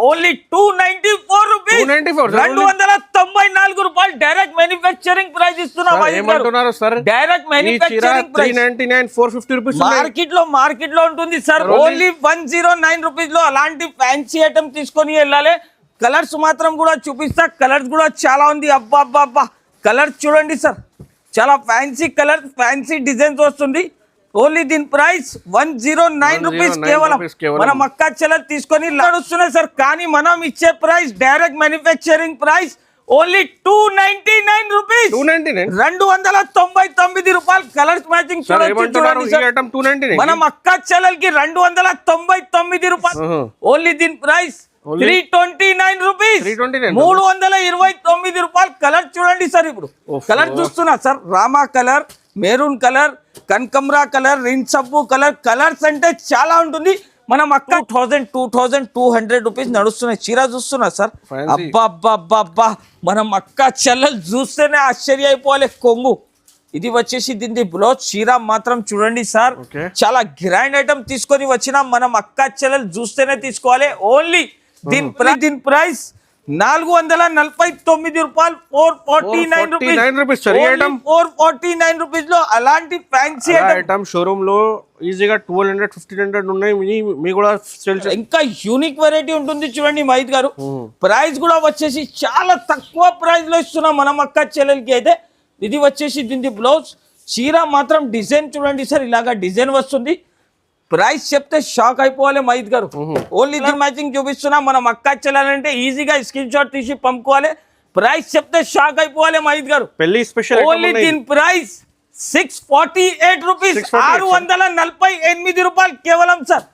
Only 294 rupees. 294 రూపాయలు direct manufacturing price ఇస్తున్నాం. ఏమంటున్నారు sir? Direct manufacturing price 399 450 rupees market లో ఉంటుంది సార్. ఓన్లీ 109 రూపీస్ లో అలాంటి ఫ్యాన్సీ ఐటమ్ తీసుకొని వెళ్ళాలి. కలర్స్ మాత్రం కూడా చూపిస్తా. కలర్స్ కూడా చాలా ఉంది. అబ్బా అబ్బా అబ్బా కలర్స్ చూడండి సార్, చాలా ఫ్యాన్సీ కలర్స్, ఫ్యాన్సీ డిజైన్స్ వస్తుంది. ఓన్లీ దీని ప్రైస్ 109 రూపీస్ కేవలం. మన మక్కా చెల్లెలు తీసుకొని నడుస్తున్నాయి సార్. కానీ మనం ఇచ్చే price direct manufacturing price only 299 rupees. 299 రూపాయలు. కలర్స్ మ్యాచింగ్ చూడండి. మన మక్కా చెల్లెలకి 299 రూపాయలు. ఓన్లీ దీని ప్రైస్ 329 రూపీస్. 329 రూపాయలు. కలర్ చూడండి సార్. ఇప్పుడు కలర్ చూస్తున్నా sir. Rama colour, maroon colour, కనకంబరా కలర్, రిన్సబ్బు కలర్. కలర్స్ అంటే చాలా ఉంటుంది. మనం అక్క 2200 రూపీస్ నడుస్తున్నాయి. చీర చూస్తున్నా సార్. అబ్బా అబ్బా అబ్బా అబ్బా మనం అక్క చెల్లెలు చూస్తేనే ఆశ్చర్య అయిపోవాలి. కొంగు ఇది వచ్చేసి దీని బ్లౌజ్. చీర మాత్రం చూడండి సార్, చాలా గ్రాండ్ ఐటమ్ తీసుకొని వచ్చినా. మనం అక్క చెల్లెలు చూస్తేనే తీసుకోవాలి. ఓన్లీ దీని ప్రైస్ 449 రూపాయలు. 449 రూపీస్. 449 రూపీస్ లో అలాంటి ఫ్యాన్సీ ఐటమ్ షోరూమ్ లో ఈజీగా 1200 1500 ఉన్నాయి. మీ కూడా ఇంకా యూనిక్ వెరైటీ ఉంటుంది చూడండి మహిత్ గారు. ప్రైస్ కూడా వచ్చేసి చాలా తక్కువ ప్రైస్ లో ఇస్తున్నాం మనం అక్క చెల్లెలకి. అయితే ఇది వచ్చేసి దీని బ్లౌజ్. చీర మాత్రం డిజైన్ చూడండి సార్, ఇలాగా డిజైన్ వస్తుంది. ప్రైస్ చెప్తే షాక్ అయిపోవాలి మహిత్ గారు. ఓన్లీ మ్యాచింగ్ చూపిస్తున్నా. మనం అక్క చెల్లాలంటే ఈజీగా స్క్రీన్ షాట్ తీసి పంపుకోవాలి. ప్రైస్ చెప్తే షాక్ అయిపోవాలి మహిత్ గారు. పెళ్లి స్పెషల్. ఓన్లీ దీని ప్రైస్ 648 రూపీస్. 648 రూపాయలు కేవలం సార్.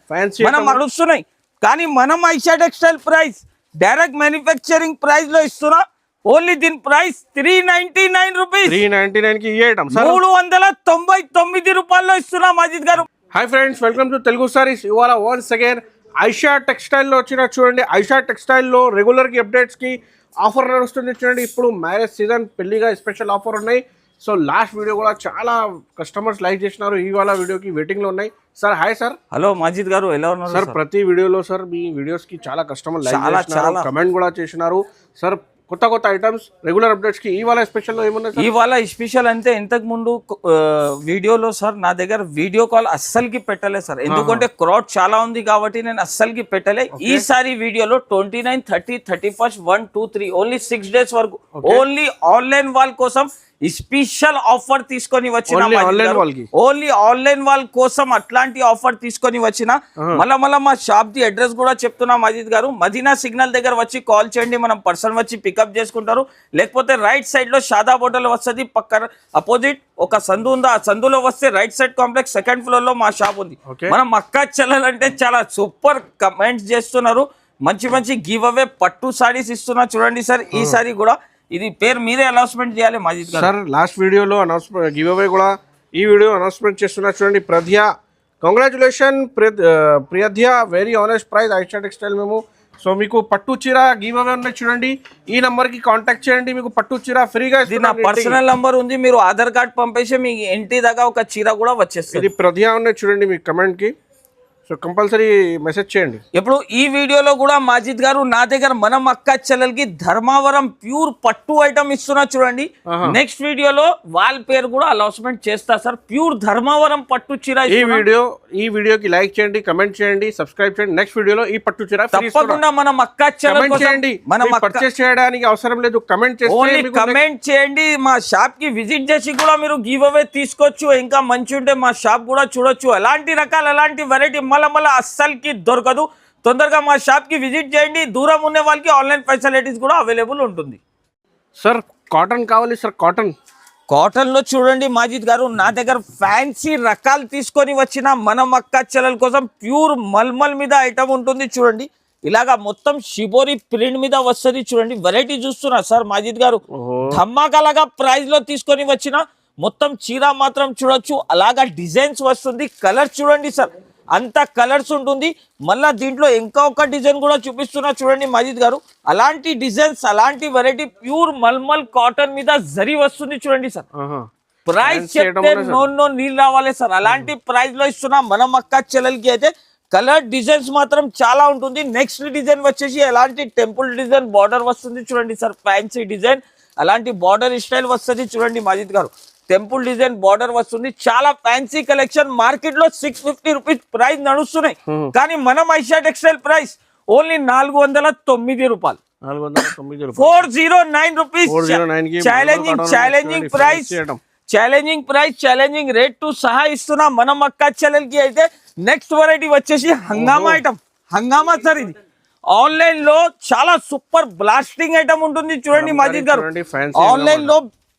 మనం అడుస్తున్నాయి కానీ మనం Aisha textile price direct manufacturing price లో ఇస్తున్నా. ఓన్లీ దీని ప్రైస్ 399 రూపీస్. 399 కి 399 రూపాయల్లో ఇస్తున్నా మజిద్ గారు. Hi friends, welcome to Telugu saris. ఇవాళ వన్స్ అగైన్ ఐషా టెక్స్టైల్లో వచ్చిన చూడండి. ఐషా టెక్స్టైల్లో రెగ్యులర్కి అప్డేట్స్కి ఆఫర్ నడుస్తుంది చూడండి. ఇప్పుడు మ్యారేజ్ సీజన్, పెళ్లిగా స్పెషల్ ఆఫర్ ఉన్నాయి. సో లాస్ట్ వీడియో కూడా చాలా కస్టమర్స్ లైక్ చేసినారు. ఇవాళ వీడియోకి వెయిటింగ్లో ఉన్నాయి. Sir hi sir. Hello Majid గారు, ఎలా ఉన్నారు సార్? ప్రతి వీడియోలో సార్ మీ వీడియోస్కి చాలా కస్టమర్ లైక్ చేసినారు, కమెంట్ కూడా చేసినారు. సార్ కొత్త కొత్త ఐటమ్స్ రెగ్యులర్ అప్డేట్స్ కి ఇవాళ స్పెషల్ ఏమన్నా? ఇవాళ స్పెషల్ అంటే ఇంతకు ముందు వీడియోలో సార్ నా దగ్గర వీడియో కాల్ అస్సలకి పెట్టలేదు సార్. ఎందుకంటే క్రౌడ్ చాలా ఉంది కాబట్టి నేను అస్సలకి పెట్టలే. ఈసారి వీడియోలో 29, 30, 31, 1, 2, 3 ఓన్లీ 6 డేస్ వరకు ఓన్లీ ఆన్లైన్ వాళ్ళ కోసం స్పెషల్ ఆఫర్ తీసుకొని వచ్చిన. ఓన్లీ ఆన్లైన్ వాళ్ళ కోసం అట్లాంటి ఆఫర్ తీసుకొని వచ్చిన. మళ్ళా మా షాప్ ది అడ్రస్ కూడా చెప్తున్నా మజీద్ గారు. మదీనా సిగ్నల్ దగ్గర వచ్చి కాల్ చేయండి, మనం పర్సన్ వచ్చి పికప్ చేసుకుంటారు. లేకపోతే రైట్ సైడ్ లో షాదాబ్ హోటల్ వస్తుంది, పక్కన అపోజిట్ ఒక సందు ఉంది. ఆ సందులో వస్తే right side complex second floor లో మా షాప్ ఉంది. మనం మక్కా చెల్లెలంటే చాలా సూపర్ కమెంట్స్ చేస్తున్నారు. మంచి మంచి గివ్ అవే పట్టు సారీస్ ఇస్తున్నా చూడండి సార్. ఈ సారీ కూడా ఇది పేరు మీరే అనౌన్స్మెంట్ చేయాలి మాజిద్ గారు. సార్ లాస్ట్ వీడియోలో అనౌన్స్మెంట్ గివ్ అవే కూడా ఈ వీడియో అనౌన్స్మెంట్ చేస్తున్నా చూడండి. ప్రధ్య కంగ్రాచులేషన్ ప్రియధ్య, very honest price Aisha textile మేము. సో మీకు పట్టు చీర గివ్ అవే ఉన్నాయి చూడండి. ఈ నంబర్ కి కాంటాక్ట్ చేయండి, మీకు పట్టు చీర ఫ్రీగా. ఇది నా పర్సనల్ నంబర్ ఉంది, మీరు ఆధార్ కార్డ్ పంపేసి మీ ఇంటి దగ్గర ఒక చీర కూడా వచ్చేస్తుంది. ఇది ప్రధ్య ఉన్నాయి చూడండి మీ కమెంట్ కి. సో కంపల్సరీ మెసేజ్ చేయండి. ఇప్పుడు ఈ వీడియోలో కూడా మాజిద్ గారు నా దగ్గర మనం అక్క చెల్లెలకి ధర్మావరం ప్యూర్ పట్టు ఐటమ్ ఇస్తున్నా చూడండి. నెక్స్ట్ వీడియోలో వాళ్ళ పేరు కూడా అనౌన్స్మెంట్ చేస్తా సార్. ప్యూర్ ధర్మావరం పట్టు చీర. ఈ వీడియోకి లైక్ చేయండి, కమెంట్ చేయండి, సబ్స్క్రైబ్ చేయండి. నెక్స్ట్ వీడియోలో ఈ పట్టు చీర తప్పకుండా మనం అక్క చెల్లెలు చేయండి. మనం పర్చేస్ చేయడానికి అవసరం లేదు, కమెంట్ చేయండి. మా షాప్ కి విజిట్ చేసి కూడా మీరు గివ్ అవే తీసుకోవచ్చు. ఇంకా మంచి ఉంటే మా షాప్ కూడా చూడొచ్చు. అలాంటి రకాల అలాంటి వెరైటీ మళ్ళీ అస్సలకి దొరకదు. తొందరగా మా షాప్ కి విజిట్ చేయండి. దూరం ఉన్న వాళ్ళకి ఆన్లైన్ ఫెసిలిటీస్ కూడా అవైలబుల్ ఉంటుంది. సార్ కాటన్ కావాలి సార్. కాటన్ లో చూడండి మాజిద్ గారు నా దగ్గర ఫ్యాన్సీ రకాలు తీసుకొని వచ్చిన. మన మక్కా చెల్లెల కోసం ప్యూర్ మల్మల్ మీద ఐటమ్ ఉంటుంది చూడండి. ఇలాగా మొత్తం షిబోరి ప్రింట్ మీద వస్తుంది చూడండి. వెరైటీ చూస్తున్నా సార్ మాజిద్ గారు. ధమాకాలాగా ప్రైస్ లో తీసుకొని వచ్చిన. మొత్తం చీర మాత్రం చూడొచ్చు, అలాగా డిజైన్స్ వస్తుంది. కలర్స్ చూడండి సార్, అంత కలర్స్ ఉంటుంది. మళ్ళా దీంట్లో ఇంకా ఒక డిజైన్ కూడా చూపిస్తున్నా చూడండి మజీద్ గారు. అలాంటి డిజైన్స్, అలాంటి వెరైటీ ప్యూర్ మల్మల్ కాటన్ మీద జరీ వస్తుంది చూడండి సార్. ప్రైస్ చెప్తే నో నీళ్ళు రావాలి సార్. అలాంటి ప్రైస్ లో ఇస్తున్నా. మన మక్కా చెల్లెలకి అయితే కలర్ డిజైన్స్ మాత్రం చాలా ఉంటుంది. నెక్స్ట్ డిజైన్ వచ్చేసి ఎలాంటి టెంపుల్ డిజైన్ బార్డర్ వస్తుంది చూడండి సార్, ఫ్యాన్సీ డిజైన్ అలాంటి బార్డర్ స్టైల్ వస్తుంది చూడండి మాజిద్ గారు. టెంపుల్ డిజైన్ బార్డర్ వస్తుంది, చాలా ఫ్యాన్సీ కలెక్షన్. మార్కెట్ లో 650 రూపీస్ ప్రైస్ నడుస్తున్నాయి, కానీ మనం ఐషా టెక్స్టైల్ ప్రైస్ ఓన్లీ 409 రూపాయలు. 409 rupees. Challenging price, challenging rate to సహా ఇస్తున్నా మనం అక్క చెల్లెల్ కి. అయితే నెక్స్ట్ వెరైటీ వచ్చేసి హంగామా ఐటమ్. హంగామా సార్ ఇది ఆన్లైన్ లో చాలా సూపర్ బ్లాస్టింగ్ ఐటమ్ ఉంటుంది చూడండి మాజిద్ గారు. ఆన్లైన్ లో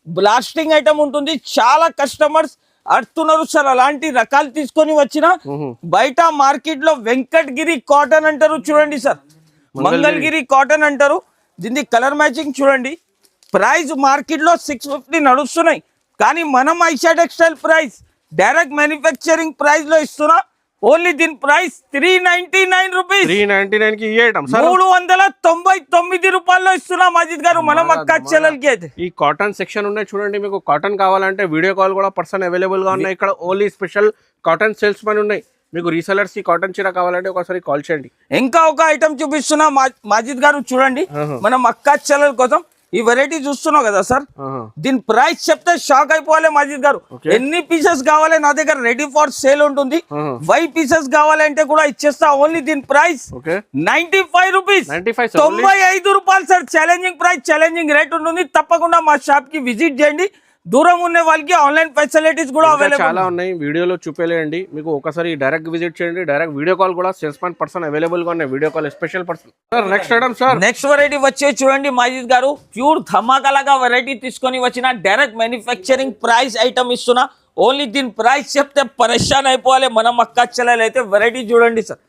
బ్లాస్టింగ్ ఐటమ్ ఉంటుంది, చాలా కస్టమర్స్ అడుతున్నారు సార్. అలాంటి రకాలు తీసుకొని వచ్చిన బయట మార్కెట్ లో వెంకటగిరి కాటన్ అంటారు చూడండి సార్, మంగళగిరి కాటన్ అంటారు. దీన్ని కలర్ మ్యాచింగ్ చూడండి. ప్రైస్ మార్కెట్ లో 650 నడుస్తున్నాయి, కానీ మనం Aisha textile price direct manufacturing price లో ఇస్తున్నా. ఓన్లీ దీని ప్రైస్ 399 రూపీస్. 399 కి 399 రూపాయల్లో ఇస్తున్నా మాజిద్ గారు మనం అక్క చెల్లెలకి. అయితే ఈ కాటన్ సెక్షన్ ఉన్నాయి చూడండి, మీకు కాటన్ కావాలంటే వీడియో కాల్ కూడా పర్సన్ అవైలబుల్ గా ఉన్నాయి. ఇక్కడ only special cotton sales men ఉన్నాయి. మీకు రీసెలర్స్ కి కాటన్ చీర కావాలంటే ఒకసారి కాల్ చేయండి. ఇంకా ఒక ఐటమ్ చూపిస్తున్నా మాజిద్ గారు చూడండి మనం అక్క చెల్లెల కోసం. ఈ వెరైటీ చూస్తున్నావు కదా సార్, దీని ప్రైస్ చెప్తే షాక్ అయిపోవాలి మాజిద్ గారు. ఎన్ని పీసెస్ కావాలి నా దగ్గర రెడీ ఫర్ సేల్ ఉంటుంది. 5 పీసెస్ కావాలంటే కూడా ఇచ్చేస్తా. ఓన్లీ దీని ప్రైస్ 95 రూపీస్, 95 రూపాయలు sir. Challenging price, challenging rate ఉంటుంది. తప్పకుండా మా షాప్ కి విజిట్ చేయండి. దూరం ఉన్న వాళ్ళకి ఆన్లైన్ ఫెసిలిటీస్ కూడా అవైలబుల్ చాలా ఉన్నాయి. వీడియోలో చూపేయండి, మీకు ఒకసారి డైరెక్ట్ విజిట్ చేయండి. డైరెక్ట్ వీడియో కాల్ కూడా సేల్స్ మ్యాన్ పర్సన్ అవైలబుల్ గా ఉన్నాయి. Video call special person. Sir next item sir, next variety వచ్చే చూడండి మాజిద్ గారు. ప్యూర్ ధమాకాలాగా వెరైటీ తీసుకొని వచ్చిన డైరెక్ట్ మ్యానుఫ్యాక్చరింగ్ ప్రైస్ ఐటమ్ ఇస్తున్నా. ఓన్లీ దీని ప్రైస్ చెప్తే పరేషాన్ అయిపోవాలి మనం అక్క చెల్లెలు. అయితే వెరైటీ చూడండి సార్,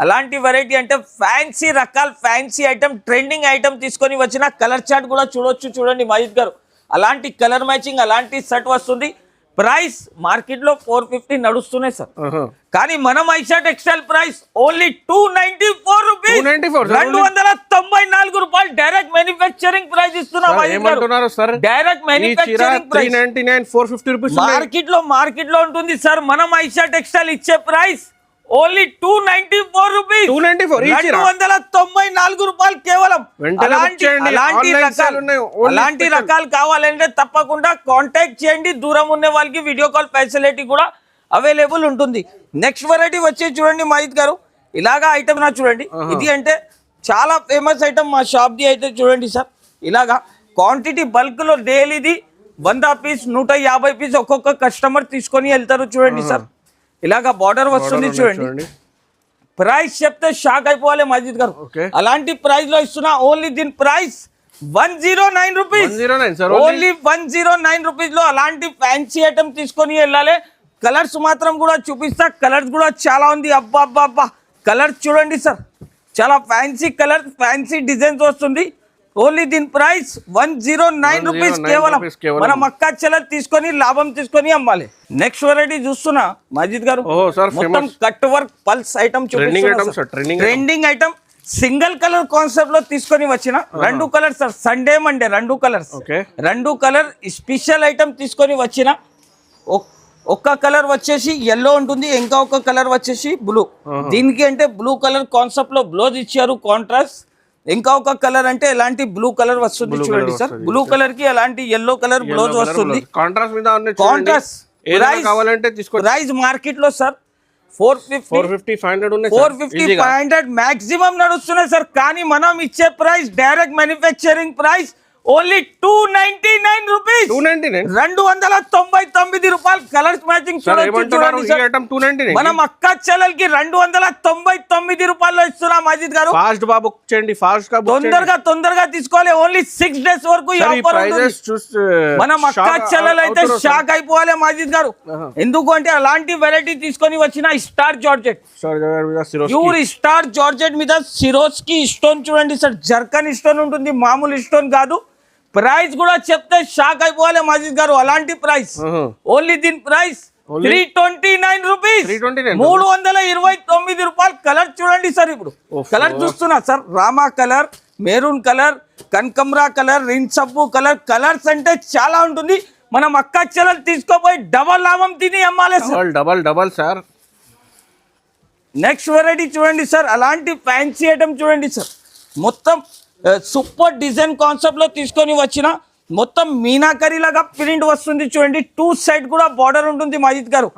అలాంటి వెరైటీ అంటే ఫ్యాన్సీ రకాల ఫ్యాన్సీ ఐటమ్, ట్రెండింగ్ ఐటమ్ తీసుకొని వచ్చిన. కలర్ చార్ట్ కూడా చూడొచ్చు చూడండి మాజిద్ గారు. అలాంటి కలర్ మ్యాచింగ్ అలాంటి సెట్ వస్తుంది. ప్రైస్ మార్కెట్ లో 450 నడుస్తున్నాయి సార్, కానీ మనం Aisha textile price only 294 rupees, 294 రూపాయలు డైరెక్ట్ మ్యానుఫ్యాక్చరింగ్ ప్రైస్ ఇస్తున్నా. Direct manufacturing price 450 rupees market లో ఉంటుంది సార్. మనం ఐషా టెక్స్టైల్ ఇచ్చే ప్రైస్ ఓన్లీ 294 రూపీస్, 294 రూపాయలు కేవలం. అలాంటి రకాలు కావాలంటే తప్పకుండా కాంటాక్ట్ చేయండి. దూరం ఉన్న వాళ్ళకి వీడియో కాల్ ఫెసిలిటీ కూడా అవైలబుల్ ఉంటుంది. నెక్స్ట్ వెరైటీ వచ్చి చూడండి మాజిద్ గారు, ఇలాగా ఐటమ్ నా చూడండి. ఇది అంటే చాలా ఫేమస్ ఐటమ్ మా షాప్ ది. అయితే చూడండి సార్, ఇలాగా క్వాంటిటీ బల్క్ లో డైలీది 100 పీస్ 150 పీస్ ఒక్కొక్క కస్టమర్ తీసుకొని వెళ్తారు చూడండి సార్. ఇలాగా బార్డర్ వస్తుంది చూడండి. ప్రైస్ చెప్తే షాక్ అయిపోవాలి మాజిద్ గారు. అలాంటి ప్రైస్ లో ఇస్తున్నా. ఓన్లీ దీని ప్రైస్ 109 రూపీస్, ఓన్లీ 109 రూపీస్ లో అలాంటి ఫ్యాన్సీ ఐటమ్ తీసుకొని వెళ్ళాలి. కలర్స్ మాత్రం కూడా చూపిస్తా. కలర్స్ కూడా చాలా ఉంది. అబ్బా అబ్బా అబ్బా, కలర్స్ చూడండి సార్, చాలా ఫ్యాన్సీ కలర్, ఫ్యాన్సీ డిజైన్స్ వస్తుంది. ఓన్లీ దీని ప్రైస్ 109 రూపీస్ కేవలం. మనం అక్క చెల్లెలు తీసుకొని లాభం తీసుకొని అమ్మాలి. నెక్స్ట్ వెరైటీ చూస్తున్నా మాజిద్ గారు, మొత్తం కట్ వర్క్ పల్స్ ఐటమ్ చూపిస్తున్నా. Trending item single colour concept లో తీసుకొని వచ్చిన. 2 colours sir, Sunday Monday 2 colours, 2 colour special item తీసుకొని వచ్చిన. ఒక్క కలర్ వచ్చేసి ఎల్లో ఉంటుంది, ఇంకా ఒక కలర్ వచ్చేసి బ్లూ. దీనికి అంటే బ్లూ కలర్ కాన్సెప్ట్ లో బ్లౌజ్ ఇచ్చారు కాంట్రాస్ట్. ఇంకా ఒక కలర్ అంటే ఎలాంటి బ్లూ కలర్ వస్తుంది చూడండి సార్. బ్లూ కలర్ కి ఎలాంటి ఎల్లో కలర్ బ్లౌజ్ వస్తుంది. కాంట్రాస్ట్ ప్రైస్ మార్కెట్ లో సార్ 450 500 మాక్సిమం నడుస్తున్నాయి సార్, కానీ మనం ఇచ్చే price direct manufacturing price only 299 rupees, 299 రూపాయలు. కలర్స్ మ్యాచింగ్ చూడండి. మనం అక్క చెల్లెలకి 299 రూపాయల్లో ఇస్తున్నాం మాజిద్ గారు. ఫాస్ట్ గా బుక్ చేయండి, ఫాస్ట్ గా తొందరగా తీసుకోవాలి. ఓన్లీ 6 డేస్ వరకు ఈ ఆఫర్ ఉంటుంది. మనం అక్క చెల్లెలు అయితే షాక్ అయిపోవాలి మాజిద్ గారు. ఎందుకు అంటే అలాంటి వెరైటీ తీసుకొని వచ్చిన. Star georgette, pure star georgette మీద సిరోస్కి స్టోన్ చూడండి సార్. జర్కన్ స్టోన్ ఉంటుంది, మామూలు స్టోన్ కాదు. ప్రైస్ కూడా చెప్తే షాక్ అయిపోవాలి మాజిద్ గారు. అలాంటి ప్రైస్ ఓన్లీ దీని ప్రైస్ 329 రూపీస్, 329 రూపాయలు. కలర్ చూడండి సార్. ఇప్పుడు కలర్ చూస్తున్నా sir, Rama colour, maroon colour, కనకంబరా కలర్, రిన్సబ్బు కలర్. కలర్స్ అంటే చాలా ఉంటుంది. మనం అక్క చెల్లెలు తీసుకోపోయి డబల్ లాభం తిని అమ్మాలి sir. Double sir. Next variety చూడండి సార్, అలాంటి ఫ్యాన్సీ ఐటమ్ చూడండి సార్, మొత్తం సూపర్ డిజైన్ కాన్సెప్ట్ లో తీసుకొని వచ్చిన మొత్తం మీనాకరీ లాగా ప్రింట్ వస్తుంది చూడండి. 2 సైడ్ కూడా బార్డర్ ఉంటుంది మాజిద్ గారు.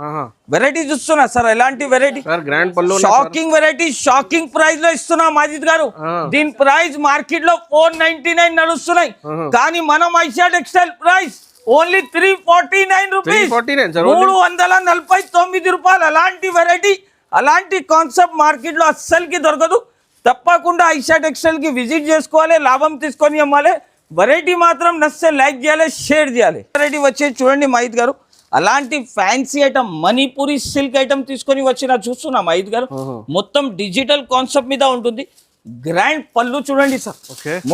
వెరైటీ చూస్తున్నా సార్, ఎలాంటి వెరైటీ, గ్రాండ్ పళ్ళు, షాకింగ్ వెరైటీ, షాకింగ్ ప్రైస్ లో ఇస్తున్నా మాజిద్ గారు. దీని ప్రైస్ మార్కెట్ లో 499 నడుస్తున్నాయి, కానీ మనం Aisha textile price only 349 rupees, 349 రూపాయలు. అలాంటి వెరైటీ, అలాంటి కాన్సెప్ట్ మార్కెట్ లో అస్సలకి దొరకదు. తప్పకుండా ఐషా టెక్స్టైల్ కి విజిట్ చేసుకోవాలి, లాభం తీసుకొని అమ్మాలి. వెరైటీ మాత్రం నచ్చితే లైక్ చేయాలి, షేర్ చేయాలి. వెరైటీ వచ్చేది చూడండి మహిద్ గారు, అలాంటి fancy item Manipuri silk item తీసుకొని వచ్చిన చూస్తున్నా మహిద్ గారు. మొత్తం డిజిటల్ కాన్సెప్ట్ మీద ఉంటుంది. గ్రాండ్ పళ్ళు చూడండి సార్,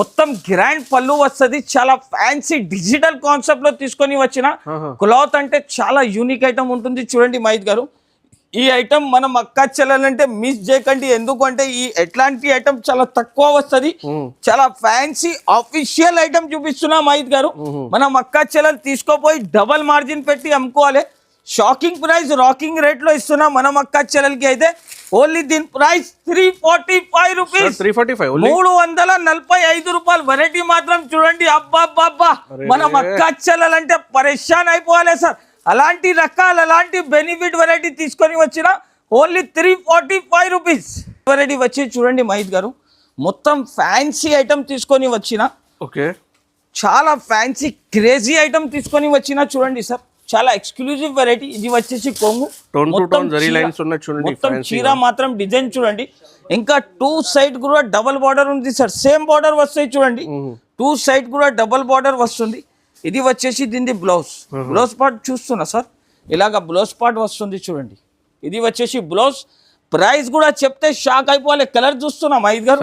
మొత్తం గ్రాండ్ పళ్ళు వస్తుంది. చాలా ఫ్యాన్సీ డిజిటల్ కాన్సెప్ట్ లో తీసుకొని వచ్చిన క్లాత్ అంటే చాలా యూనిక్ ఐటమ్ ఉంటుంది చూడండి మహిద్ గారు. ఈ ఐటమ్ మనం అక్క చెల్లాలంటే మిస్ చేయకండి, ఎందుకంటే ఈ ఎట్లాంటి ఐటమ్ చాలా తక్కువ వస్తుంది. చాలా ఫ్యాన్సీ ఆఫీషియల్ ఐటమ్ చూపిస్తున్నా మహిద్ గారు. మనం అక్క చెల్లెలు తీసుకోపోయి డబల్ మార్జిన్ పెట్టి అమ్ముకోవాలి. షాకింగ్ ప్రైస్, రాకింగ్ రేట్ లో ఇస్తున్నా మనం అక్క చెల్లెలకి. అయితే ఓన్లీ దీని ప్రైస్ 345 రూపీస్, 345 రూపాయలు. వెరైటీ మాత్రం చూడండి, అబ్బా మనం అక్క చెల్లెలంటే పరేషాన్ అయిపోవాలి సార్. అలాంటి రకాలు, అలాంటి బెనిఫిట్ వెరైటీ తీసుకొని వచ్చిన ఓన్లీ 345 రూపీస్. వెరైటీ వచ్చి చూడండి మహిద్ గారు, మొత్తం ఫ్యాన్సీ ఐటమ్ తీసుకొని వచ్చిన, చాలా ఫ్యాన్సీ క్రేజీ ఐటమ్ తీసుకొని వచ్చిన చూడండి సార్. చాలా ఎక్స్క్లూజివ్ వెరైటీ. ఇది వచ్చేసి కొంగు, మొత్తం చీర మాత్రం డిజైన్ చూడండి. ఇంకా 2 సైడ్ కూడా డబల్ బార్డర్ ఉంది సార్, సేమ్ బార్డర్ వస్తాయి చూడండి. 2 సైడ్ కూడా డబల్ బార్డర్ వస్తుంది. ఇది వచ్చేసి దీని బ్లౌజ్, బ్లౌజ్ పార్ట్ చూస్తున్నా సార్, ఇలాగా బ్లౌజ్ పార్ట్ వస్తుంది చూడండి. ఇది వచ్చేసి బ్లౌజ్. ప్రైస్ కూడా చెప్తే షాక్ అయిపోవాలి. కలర్ చూస్తున్నా మహిద్ గారు,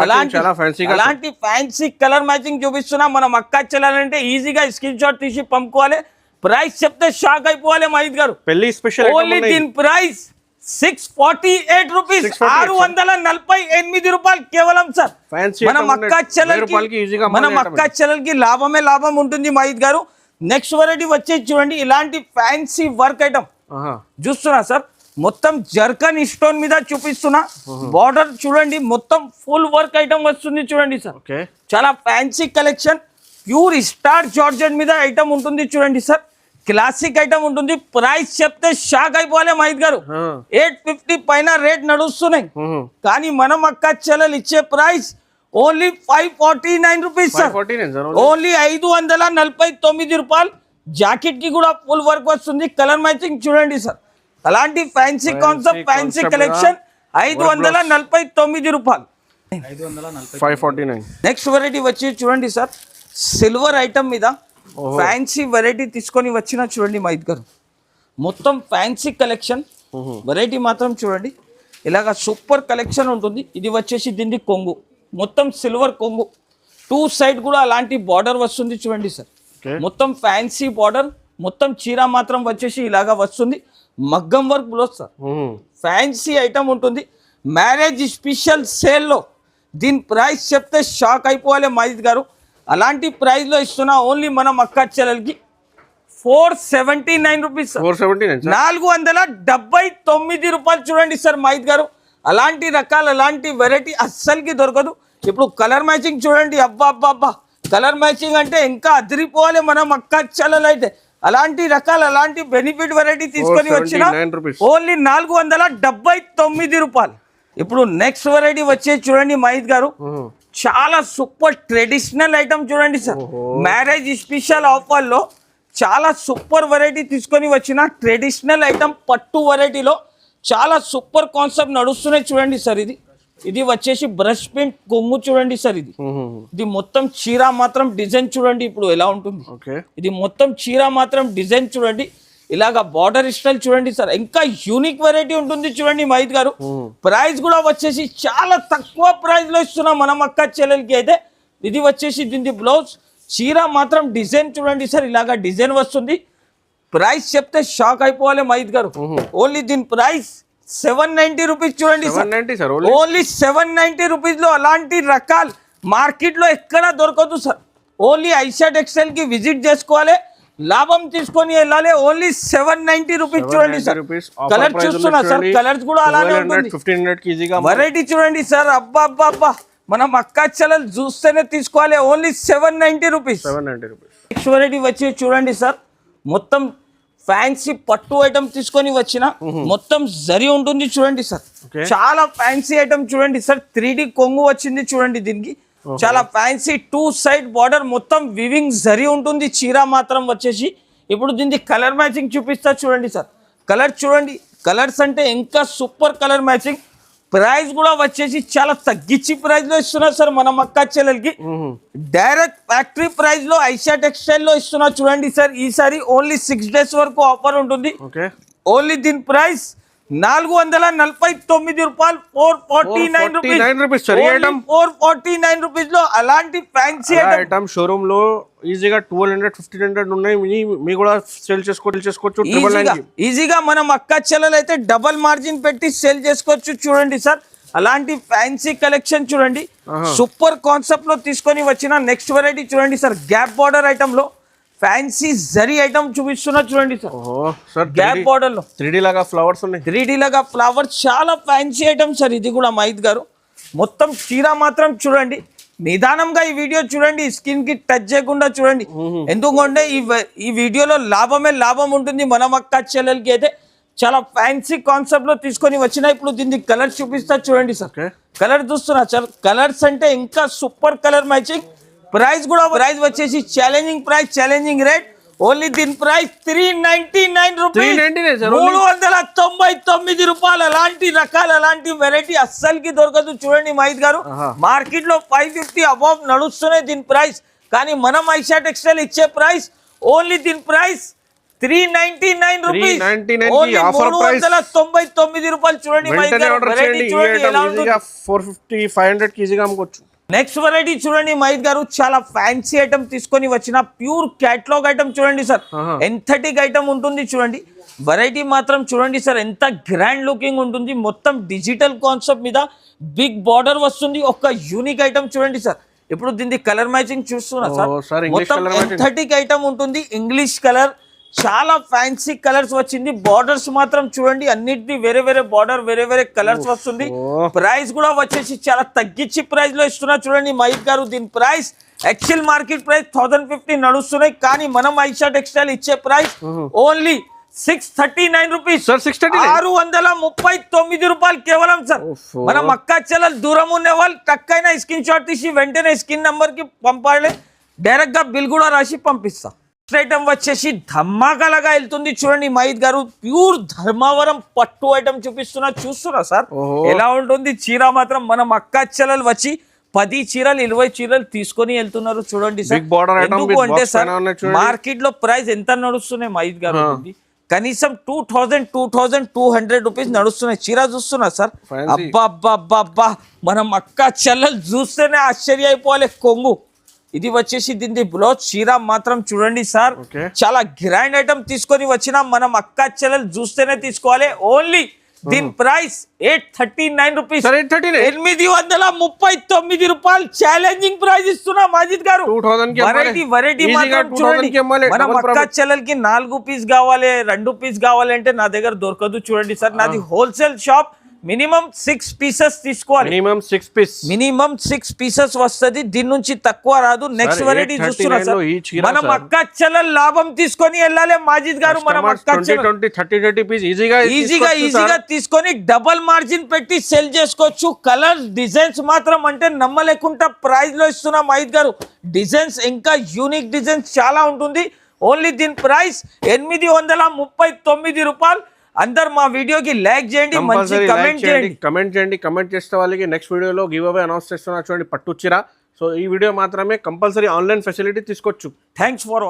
అలాంటి ఫ్యాన్సీ కలర్ మ్యాచింగ్ చూపిస్తున్నా. మనం అక్క చెల్లాలంటే ఈజీగా స్క్రీన్ షాట్ తీసి పంపుకోవాలి. ప్రైస్ చెప్తే షాక్ అయిపోవాలి మహిద్ గారు. పెళ్లి స్పెషల్ ఓన్లీ దీని ప్రైస్ 648 రూపీస్, 648 రూపాయలు కేవలం సార్. మనం అక్క చెల్లెలకి లాభమే లాభం ఉంటుంది మహిద్ గారు. నెక్స్ట్ వెరైటీ వచ్చేసి చూడండి, ఇలాంటి ఫ్యాన్సీ వర్క్ ఐటమ్ చూస్తున్నా సార్, మొత్తం జర్కన్ స్టోన్ మీద చూపిస్తున్నా. బార్డర్ చూడండి, మొత్తం ఫుల్ వర్క్ ఐటమ్ వస్తుంది చూడండి సార్. చాలా fancy collection, pure star georgette మీద ఐటమ్ ఉంటుంది చూడండి సార్. క్లాసిక్ ఐటమ్ ఉంటుంది. ప్రైస్ చెప్తే షాక్ అయిపోలే మహిద్ గారు. 850 పైన రేట్ నడుస్తున్నాయి, కానీ మనం అక్క చెల్లెలు ఇచ్చే price only 549 rupees sir. Only 549 రూపాయలు. జాకెట్ కి కూడా ఫుల్ వర్క్ వస్తుంది, కలర్ మ్యాచింగ్ చూడండి సార్. అలాంటి ఫ్యాన్సీ కాన్సెప్ట్, ఫ్యాన్సీ కలెక్షన్ 549 రూపాయలు, 549. నెక్స్ట్ వెరైటీ వచ్చి చూడండి సార్, సిల్వర్ ఐటమ్ మీద ఫ్యాన్సీ వెరైటీ తీసుకొని వచ్చిన చూడండి మహిద్ గారు. మొత్తం ఫ్యాన్సీ కలెక్షన్ వెరైటీ మాత్రం చూడండి, ఇలాగా సూపర్ కలెక్షన్ ఉంటుంది. ఇది వచ్చేసి దీన్ని కొంగు, మొత్తం సిల్వర్ కొంగు. 2 సైడ్ కూడా అలాంటి బార్డర్ వస్తుంది చూడండి సార్. మొత్తం ఫ్యాన్సీ బార్డర్, మొత్తం చీర మాత్రం వచ్చేసి ఇలాగా వస్తుంది. మగ్గం work blouse sir, fancy item ఉంటుంది. మ్యారేజ్ స్పెషల్ సేల్లో దీని ప్రైస్ చెప్తే షాక్ అయిపోవాలి మహిద్ గారు. అలాంటి ప్రైస్ లో ఇస్తున్నా ఓన్లీ మనం అక్క చెల్లెలకి 479 రూపీస్, 479 రూపాయలు చూడండి సార్ మహిద్ గారు. అలాంటి రకాలు, అలాంటి వెరైటీ అస్సలకి దొరకదు. ఇప్పుడు కలర్ మ్యాచింగ్ చూడండి, అబ్బా కలర్ మ్యాచింగ్ అంటే ఇంకా అదిరిపోవాలి మనం అక్క చెల్లెలు అయితే. అలాంటి రకాలు, అలాంటి బెనిఫిట్ వెరైటీ తీసుకొని వచ్చిన ఓన్లీ 479 రూపాయలు. ఇప్పుడు నెక్స్ట్ వెరైటీ వచ్చే చూడండి మహిద్ గారు, చాలా సూపర్ ట్రెడిషనల్ ఐటమ్ చూడండి సార్. మ్యారేజ్ స్పెషల్ ఆఫర్ లో చాలా సూపర్ వెరైటీ తీసుకొని వచ్చిన ట్రెడిషనల్ ఐటమ్ పట్టు వెరైటీలో చాలా సూపర్ కాన్సెప్ట్ నడుస్తున్నాయి చూడండి సార్. ఇది వచ్చేసి బ్రష్ పెయింట్ కొంగు చూడండి సార్. ఇది మొత్తం చీర మాత్రం డిజైన్ చూడండి ఇప్పుడు ఎలా ఉంటుంది. ఇది మొత్తం చీర మాత్రం డిజైన్ చూడండి, ఇలాగా బార్డర్ స్టైల్ చూడండి సార్. ఇంకా యూనిక్ వెరైటీ ఉంటుంది చూడండి మహిద్ గారు. ప్రైస్ కూడా వచ్చేసి చాలా తక్కువ ప్రైస్ లో ఇస్తున్నాం మనం అక్క చెల్లెలకి అయితే. ఇది వచ్చేసి దీని బ్లౌజ్, చీర మాత్రం డిజైన్ చూడండి సార్, ఇలాగా డిజైన్ వస్తుంది. ప్రైస్ చెప్తే షాక్ అయిపోవాలి మహిద్ గారు. ఓన్లీ దీని ప్రైస్ 790 రూపీస్ చూడండి సార్. ఓన్లీ 790 రూపీస్ లో అలాంటి రకాలు మార్కెట్ లో ఎక్కడ దొరకదు సార్. ఓన్లీ ఐషా టెక్స్టైల్ కి విజిట్ చేసుకోవాలి, లాభం తీసుకొని వెళ్ళాలి. ఓన్లీ 790 రూపీస్ చూడండి సార్. rupees. కలర్ చూస్తున్నా సార్, కలర్స్ కూడా అలానే ఉంటుంది. 1500 కి ఈజీగా వెరైటీ చూడండి సార్. అబ్బా అబ్బా అబ్బా, మనం అక్కా చెల్లెలు చూస్తేనే తీసుకోవాలి. Only 790 rupees. 790 rupees. Next variety వచ్చి చూడండి సార్, మొత్తం ఫ్యాన్సీ పట్టు ఐటమ్ తీసుకొని వచ్చిన, మొత్తం జరి ఉంటుంది చూడండి సార్. చాలా ఫ్యాన్సీ ఐటమ్ చూడండి సార్. 3D కొంగు వచ్చింది చూడండి దీనికి. చాలా ఫ్యాన్సీ 2 సైడ్ బార్డర్, మొత్తం వివింగ్ జరి ఉంటుంది. చీర మాత్రం వచ్చేసి ఇప్పుడు దీనికి కలర్ మ్యాచింగ్ చూపిస్తా చూడండి సార్. కలర్ చూడండి, కలర్స్ అంటే ఇంకా సూపర్ కలర్ మ్యాచింగ్. ప్రైస్ కూడా వచ్చేసి చాలా తగ్గించి ప్రైస్ లో ఇస్తున్నా సార్ మనం అక్కా చెల్లెలకి. డైరెక్ట్ ఫ్యాక్టరీ ప్రైస్ లో ఐషా టెక్స్టైల్ లో ఇస్తున్నా చూడండి సార్. ఈసారి ఓన్లీ 6 days వరకు ఆఫర్ ఉంటుంది. ఓన్లీ దీని ప్రైస్ 449 రూపాయలు. 449 రూపీస్. 449 రూపీస్ లో అలాంటి ఫ్యాన్సీ ఐటమ్ షోరూమ్ లో ఈజీగా 1200-1500 ఉన్నాయి. మీ కూడా సేల్ చేసుకోవచ్చు. ఈజీగా మనం అక్కా చెల్లెలు అయితే డబల్ మార్జిన్ పెట్టి సేల్ చేసుకోవచ్చు చూడండి సార్. అలాంటి ఫ్యాన్సీ కలెక్షన్ చూడండి, సూపర్ కాన్సెప్ట్ లో తీసుకొని వచ్చిన నెక్స్ట్ వెరైటీ చూడండి సార్. గ్యాప్ బార్డర్ ఐటమ్ లో ఫ్యాన్సీ జరీ ఐటమ్ చూపిస్తున్నా చూడండి సార్. గ్యాప్ బార్డర్ లో 3D లాగా ఫ్లవర్స్ ఉన్నాయి. 3D లాగా ఫ్లవర్స్, చాలా ఫ్యాన్సీ ఐటమ్ సార్. ఇది కూడా మైద్ గారు మొత్తం చీర మాత్రం చూడండి. నిదానంగా ఈ వీడియో చూడండి, స్కిన్ కి టచ్ చేయకుండా చూడండి. ఎందుకంటే ఈ వీడియోలో లాభమే లాభం ఉంటుంది. మనం అక్కా చెల్లెలకి అయితే చాలా ఫ్యాన్సీ కాన్సెప్ట్ లో తీసుకొని వచ్చిన. ఇప్పుడు దీనికి కలర్ చూపిస్తా చూడండి సార్. కలర్ చూస్తున్నా సార్. కలర్స్ అంటే ఇంకా సూపర్ కలర్ మ్యాచింగ్. ప్రైస్ కూడా ప్రైస్ వచ్చేసి challenging price, challenging rate. Only దీని ప్రైస్ 399 రూపీస్. 399 రూపాయలు. అలాంటి రకాలు, అలాంటి వెరైటీ అస్సలకి దొరకదు చూడండి మైద్ గారు. మార్కెట్ లో 550 అబౌవ్ నడుస్తున్నాయి దీని ప్రైస్. కానీ మనం ఐషా టెక్స్టైల్ ఇచ్చే ప్రైస్ ఓన్లీ దీని ప్రైస్ 399 రూపీస్. 399 రూపాయలు చూడండి మైద్ గారు. వెరైటీ చూడండి ఎలా ఉంటుంది. 450-500 కి ఈజీగా అమ్ముకోవచ్చు. నెక్స్ట్ వెరైటీ చూడండి మైద్ గారు, చాలా ఫ్యాన్సీ ఐటమ్ తీసుకొని వచ్చిన ప్యూర్ క్యాటలాగ్ ఐటమ్ చూడండి సార్. ఎంథెటిక్ ఐటమ్ ఉంటుంది చూడండి. వెరైటీ మాత్రం చూడండి సార్, ఎంత గ్రాండ్ లుకింగ్ ఉంటుంది. మొత్తం డిజిటల్ కాన్సెప్ట్ మీద బిగ్ బార్డర్ వస్తుంది. ఒక యూనిక్ ఐటమ్ చూడండి సార్. ఇప్పుడు దీనికి కలర్ మ్యాచింగ్ చూస్తున్నా సార్. మొత్తం ఎంథెటిక్ ఐటమ్ ఉంటుంది. ఇంగ్లీష్ కలర్, చాలా ఫ్యాన్సీ కలర్స్ వచ్చింది. బార్డర్స్ మాత్రం చూడండి, అన్నిటిని వేరే వేరే బార్డర్, వేరే వేరే కలర్స్ వస్తుంది. ప్రైస్ కూడా వచ్చేసి చాలా తగ్గించి ప్రైస్ లో ఇస్తున్నా చూడండి మైద్ గారు. దీని ప్రైస్ యాక్చువల్ మార్కెట్ ప్రైస్ 1050 నడుస్తున్నాయి. కానీ మనం ఐషా టెక్స్టైల్ ఇచ్చే ప్రైస్ ఓన్లీ 639 రూపీస్. 639 రూపాయలు కేవలం సార్. మనం అక్కా చెల్లెలు దూరం ఉన్న వాళ్ళు టక్కైనా స్క్రీన్ షాట్ తీసి వెంటనే స్క్రీన్ నంబర్ కి పంపాలి. డైరెక్ట్ గా బిల్ కూడా రాసి పంపిస్తా. ఐటమ్ వచ్చేసి ధమాకాలాగా వెళ్తుంది చూడండి మైద్ గారు. ప్యూర్ ధర్మవరం పట్టు ఐటమ్ చూస్తున్నా సార్. ఎలా ఉంటుంది చీర మాత్రం. మనం అక్కా చెల్లెలు వచ్చి 10 చీరలు 20 చీరలు తీసుకొని వెళ్తున్నారు చూడండి సార్. ఎందుకు అంటే సార్ మార్కెట్ లో ప్రైస్ ఎంత నడుస్తున్నాయి మైద్ గారు, కనీసం 2200 రూపీస్ నడుస్తున్నాయి. చీర చూస్తున్నా సార్. అబ్బా అబ్బా అబ్బా అబ్బా, మనం అక్కా చెల్లెలు చూస్తేనే ఆశ్చర్య అయిపోవాలి. కొంగు ఇది వచ్చేసి దీని బ్లౌజ్. చీర మాత్రం చూడండి సార్, చాలా గ్రాండ్ ఐటమ్ తీసుకొని వచ్చిన. మనం అక్కా చెల్లెలు చూస్తేనే తీసుకోవాలి. ఓన్లీ దీని ప్రైస్ 839 రూపీస్. 839 రూపాయలు ఛాలెంజింగ్ ప్రైస్ ఇస్తున్నా మాజిద్ గారు. వెరైటీ మాత్రం చూడండి. మనం అక్కా చెల్లెలకి 4 పీస్ కావాలి, 2 పీస్ కావాలి అంటే నా దగ్గర దొరకదు చూడండి సార్. నాది హోల్సేల్ షాప్. మినిమం 6 పీసెస్ తీసుకోవాలి. మినిమం 6 పీసెస్ వస్తుంది. దీని నుంచి తక్కువ రాదు. నెక్స్ట్ వెరైటీ చూస్తున్నా సార్. మనం అక్కా చెల్లెలు లాభం తీసుకొని వెళ్ళాలి మాజిద్ గారు. మనం అక్కా ఈజీగా తీసుకొని డబల్ మార్జిన్ పెట్టి సెల్ చేసుకోవచ్చు. కలర్స్, డిజైన్స్ మాత్రం అంటే నమ్మలేకుండా ప్రైస్ లో ఇస్తున్నాం మైద్ గారు. డిజైన్స్ ఇంకా యూనిక్ డిజైన్స్ చాలా ఉంటుంది. ఓన్లీ దీని ప్రైస్ 839 రూపాయలు. అందరు మా వీడియోకి లైక్ చేయండి, మంచి కమెంట్ చేయండి. కమెంట్ చేస్తే వాళ్ళకి నెక్స్ట్ వీడియోలో గివ్ అవే అనౌన్స్ చేస్తున్నా చూడండి పట్టు చీర. సో ఈ వీడియో మాత్రమే కంపల్సరీ ఆన్లైన్ ఫెసిలిటీ తీసుకోవచ్చు. Thanks for watching.